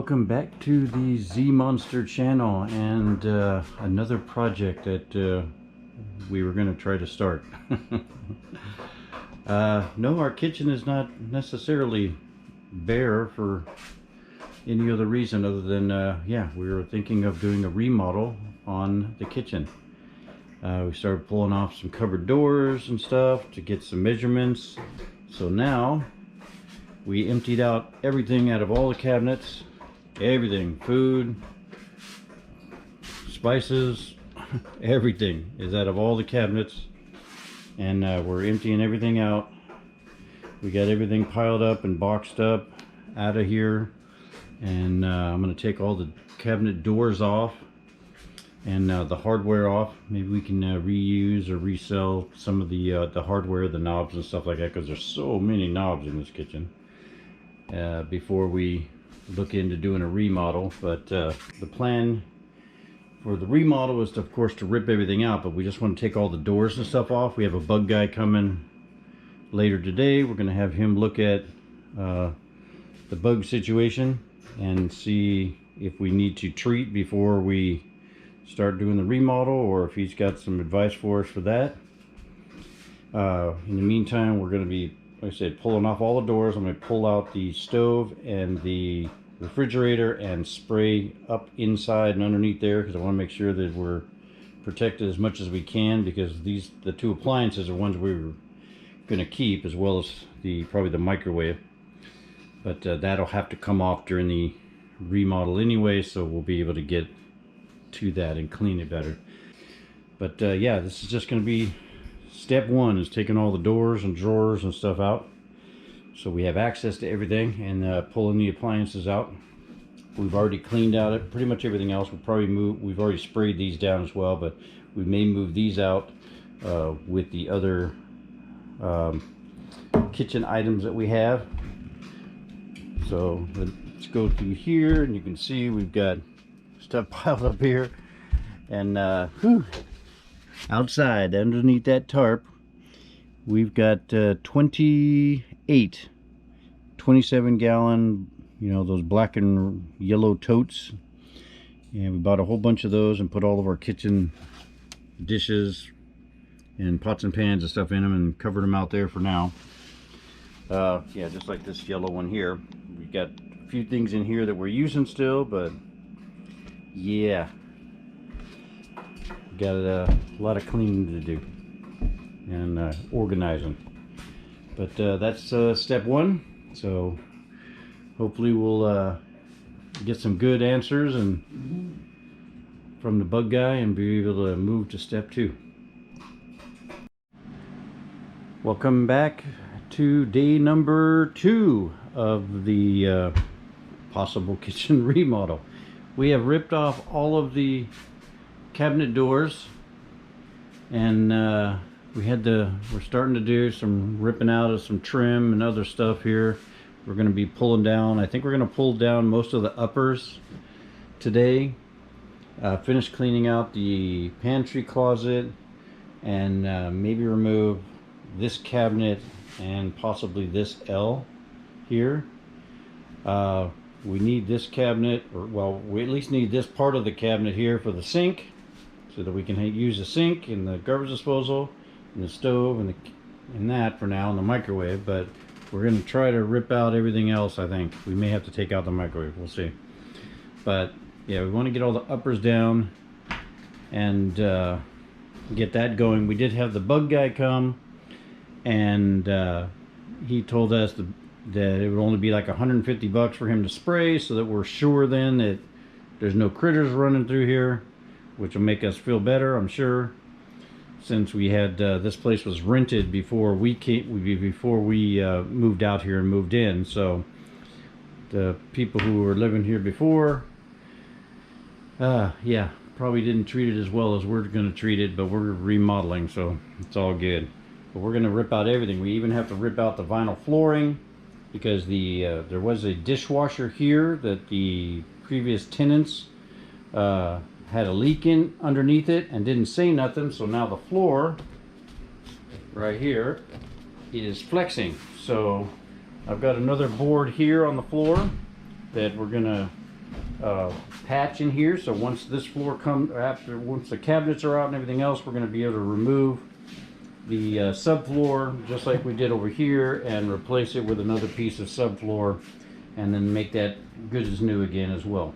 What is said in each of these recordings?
Welcome back to the Zmonster channel and another project that we were going to try to start. No, our kitchen is not necessarily bare for any other reason other than, yeah, we were thinking of doing a remodel on the kitchen. We started pulling off some cupboard doors and stuff to get some measurements. So now we emptied out everything out of all the cabinets. Everything, food, spices, everything is out of all the cabinets, and we're emptying everything out. We got everything piled up and boxed up out of here, and I'm going to take all the cabinet doors off and the hardware off. Maybe we can reuse or resell some of the hardware, the knobs and stuff like that, because there's so many knobs in this kitchen. Before we look into doing a remodel, but the plan for the remodel is to, of course, to rip everything out, but we just want to take all the doors and stuff off. We have a bug guy coming later today. We're going to have him look at the bug situation and see if we need to treat before we start doing the remodel, or if he's got some advice for us for that. In the meantime, we're going to be, like I said, pulling off all the doors. I'm going to pull out the stove and the refrigerator and spray up inside and underneath there, because I want to make sure that we're protected as much as we can, because the two appliances are ones we were going to keep, as well as probably the microwave. But that'll have to come off during the remodel anyway, so we'll be able to get to that and clean it better. But yeah, this is just going to be step one, is taking all the doors and drawers and stuff out, so we have access to everything, and pulling the appliances out. We've already cleaned out pretty much everything else. We've already sprayed these down as well, but we may move these out with the other kitchen items that we have. So let's go through here, and you can see we've got stuff piled up here, and outside underneath that tarp we've got 28 27-gallon, you know, those black and yellow totes, and we bought a whole bunch of those and put all of our kitchen dishes and pots and pans and stuff in them and covered them out there for now. Yeah, just like this yellow one here. We've got a few things in here that we're using still, but yeah, got a lot of cleaning to do and organizing. But that's step one. So hopefully we'll get some good answers and from the bug guy and be able to move to step two. Welcome back to day number 2 of the possible kitchen remodel. We have ripped off all of the cabinet doors, and we're starting to do some ripping out of some trim and other stuff here. We're going to be pulling down, I think we're going to pull down most of the uppers today, finish cleaning out the pantry closet, and maybe remove this cabinet and possibly this L here. We need this cabinet, or well, we at least need this part of the cabinet here for the sink, so that we can use the sink and the garbage disposal and the stove and that for now, and the microwave. But we're going to try to rip out everything else. I think we may have to take out the microwave, we'll see. But yeah, we want to get all the uppers down and get that going. We did have the bug guy come, and he told us that it would only be like 150 bucks for him to spray, so that we're sure then that there's no critters running through here, which will make us feel better, I'm sure, since we had this place was rented before we moved out here and moved in. So the people who were living here before, yeah, probably didn't treat it as well as we're going to treat it, but we're remodeling, so it's all good. But we're going to rip out everything. We even have to rip out the vinyl flooring, because there was a dishwasher here that the previous tenants had a leak in underneath it and didn't say nothing. So now the floor right here is flexing. So I've got another board here on the floor that we're gonna patch in here. So once this floor comes, once the cabinets are out and everything else, we're going to be able to remove the subfloor just like we did over here and replace it with another piece of subfloor, and then make that good as new again as well.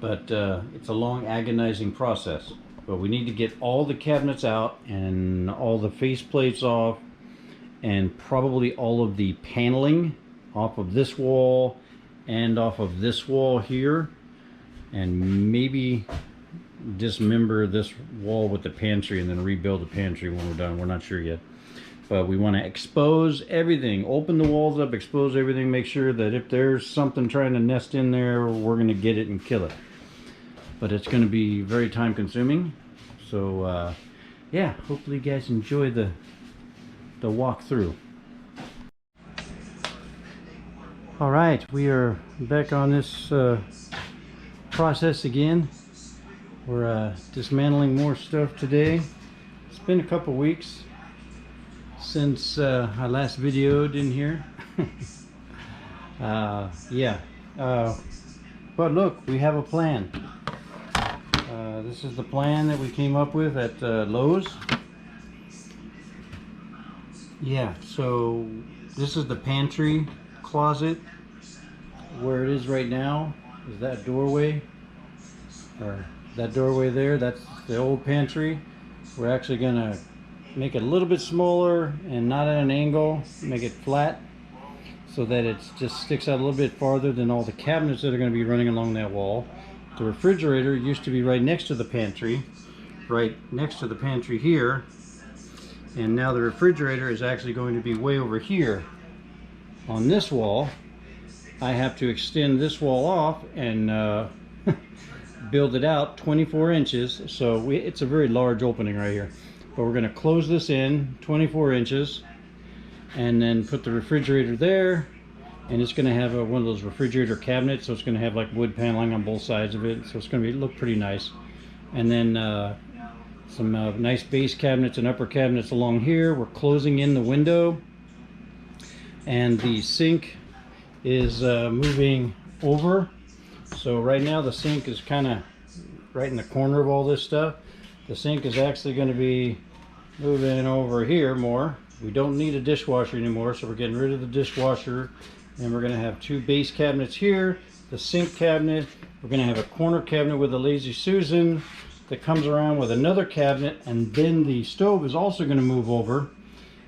But it's a long, agonizing process. But we need to get all the cabinets out and all the face plates off, and probably all of the paneling off of this wall and off of this wall here, and maybe dismember this wall with the pantry and then rebuild the pantry when we're done. We're not sure yet, but we want to expose everything, open the walls up, expose everything, make sure that if there's something trying to nest in there, we're going to get it and kill it. But it's going to be very time consuming. So yeah, hopefully you guys enjoy the walk through. All right, we are back on this process again. We're dismantling more stuff today. It's been a couple weeks since I last videoed in here. Yeah, but look, we have a plan. This is the plan that we came up with at Lowe's. Yeah, so this is the pantry closet. Where it is right now is that doorway, or that doorway there. That's the old pantry. We're actually gonna make it a little bit smaller and not at an angle, make it flat so that it just sticks out a little bit farther than all the cabinets that are going to be running along that wall. The refrigerator used to be right next to the pantry, right next to the pantry here, and now the refrigerator is actually going to be way over here on this wall. I have to extend this wall off and build it out 24 inches, so it's a very large opening right here. But we're going to close this in 24 inches and then put the refrigerator there, and it's going to have one of those refrigerator cabinets, so it's going to have like wood paneling on both sides of it, so it's going to look pretty nice. And then some nice base cabinets and upper cabinets along here. We're closing in the window, and the sink is moving over. So right now the sink is kind of right in the corner of all this stuff. The sink is actually going to be moving over here more. We don't need a dishwasher anymore, so we're getting rid of the dishwasher, and we're going to have two base cabinets here, the sink cabinet. We're going to have a corner cabinet with a Lazy Susan that comes around with another cabinet, and then the stove is also going to move over.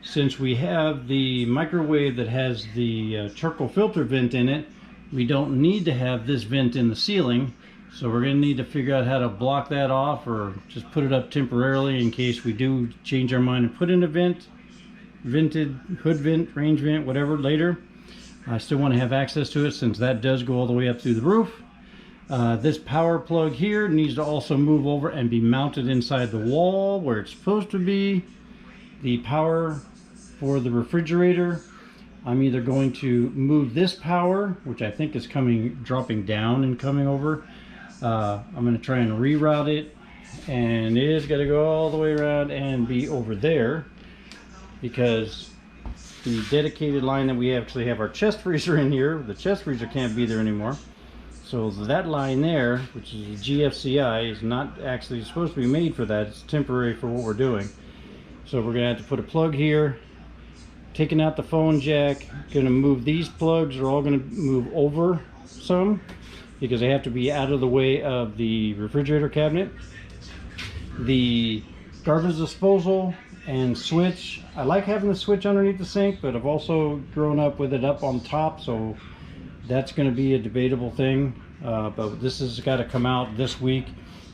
Since we have the microwave that has the charcoal filter vent in it, we don't need to have this vent in the ceiling, so we're going to need to figure out how to block that off, or just put it up temporarily in case we do change our mind and put in a vent, vented hood vent, range vent, whatever later. I still want to have access to it since that does go all the way up through the roof. This power plug here needs to also move over and be mounted inside the wall where it's supposed to be. The power for the refrigerator, I'm either going to move this power, which I think is dropping down and coming over. I'm going to try and reroute it, and it is going to go all the way around and be over there, because the dedicated line that we actually have our chest freezer in here, the chest freezer can't be there anymore. So that line there, which is a GFCI, is not actually supposed to be made for that. It's temporary for what we're doing. So we're going to have to put a plug here, taking out the phone jack. Going to move these plugs, are all going to move over some because they have to be out of the way of the refrigerator cabinet. The garbage disposal and switch, I like having the switch underneath the sink, but I've also grown up with it up on top, so that's going to be a debatable thing. But this has got to come out this week.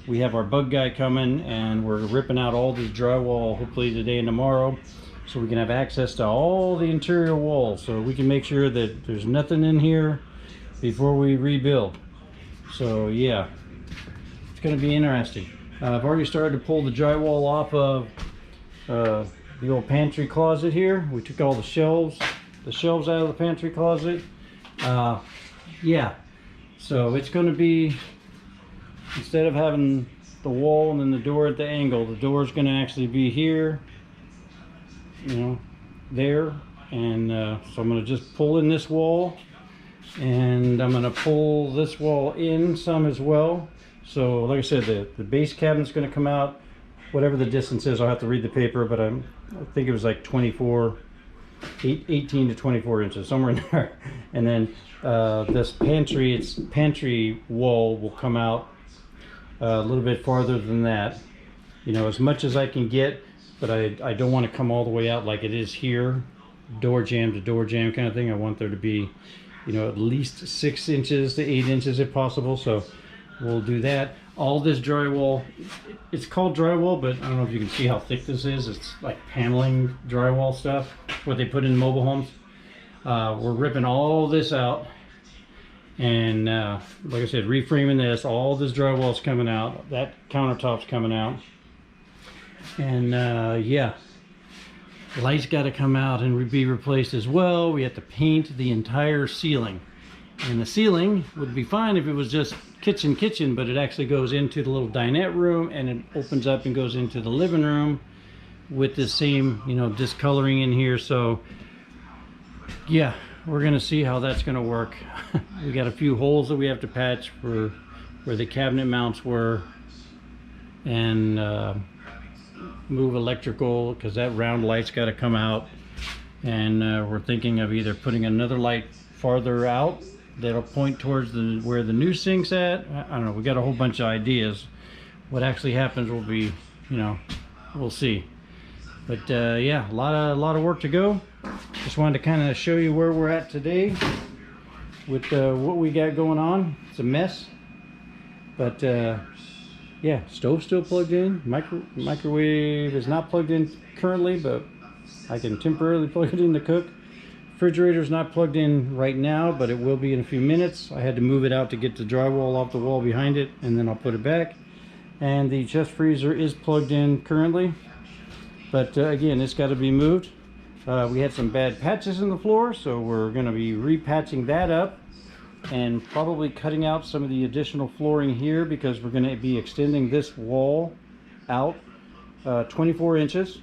We have our bug guy coming, and we're ripping out all the drywall hopefully today and tomorrow, so we can have access to all the interior walls, so we can make sure that there's nothing in here before we rebuild. So yeah, it's going to be interesting. I've already started to pull the drywall off of the old pantry closet here. We took all the shelves out of the pantry closet. Yeah, so it's going to be, instead of having the wall and then the door at the angle, the door is going to actually be here, you know, there. And so I'm going to just pull in this wall, And I'm going to pull this wall in some as well. So like I said, the base cabinet's going to come out whatever the distance is. I'll have to read the paper, but I think it was like 18 to 24 inches, somewhere in there. And then this pantry wall will come out a little bit farther than that, you know, as much as I can get, but I don't want to come all the way out like it is here, door jam to door jam kind of thing. I want there to be, you know, at least 6 inches to 8 inches if possible. So we'll do that. All this drywall, it's called drywall, but I don't know if you can see how thick this is. It's like paneling drywall stuff, what they put in mobile homes. We're ripping all this out, and like I said, reframing this. All this drywall's coming out. That countertop's coming out, and yeah, lights got to come out and be replaced as well. We have to paint the entire ceiling, and the ceiling would be fine if it was just kitchen, but it actually goes into the little dinette room, and it opens up and goes into the living room with the same, you know, discoloring in here. So yeah, we're gonna see how that's gonna work. We got a few holes that we have to patch for where the cabinet mounts were, and move electrical, because that round light's got to come out. And we're thinking of either putting another light farther out that'll point towards where the new sink's at. I don't know, we got a whole bunch of ideas. What actually happens will be, you know, we'll see. But yeah, a lot of work to go. Just wanted to kind of show you where we're at today with what we got going on. It's a mess, but yeah, stove's still plugged in. Microwave is not plugged in currently, but I can temporarily plug it in to cook. Refrigerator's not plugged in right now, but it will be in a few minutes. I had to move it out to get the drywall off the wall behind it, and then I'll put it back. And the chest freezer is plugged in currently, but again, it's got to be moved. We had some bad patches in the floor, so we're going to be repatching that up and probably cutting out some of the additional flooring here, because we're going to be extending this wall out 24 inches.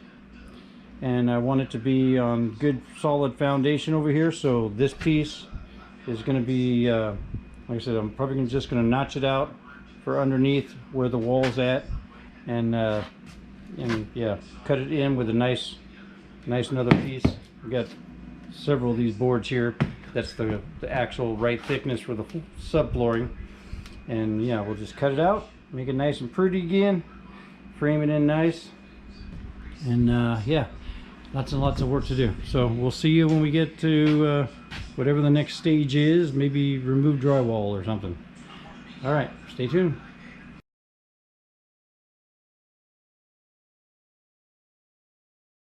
And I want it to be on good solid foundation over here. So this piece is going to be like I said, I'm probably just going to notch it out for underneath where the wall's at, and yeah, cut it in with a nice another piece. We got several of these boards here. That's the actual right thickness for the subflooring, and yeah, we'll just cut it out, make it nice and pretty again, frame it in nice, and yeah, lots and lots of work to do. So we'll see you when we get to whatever the next stage is. Maybe remove drywall or something. All right, stay tuned.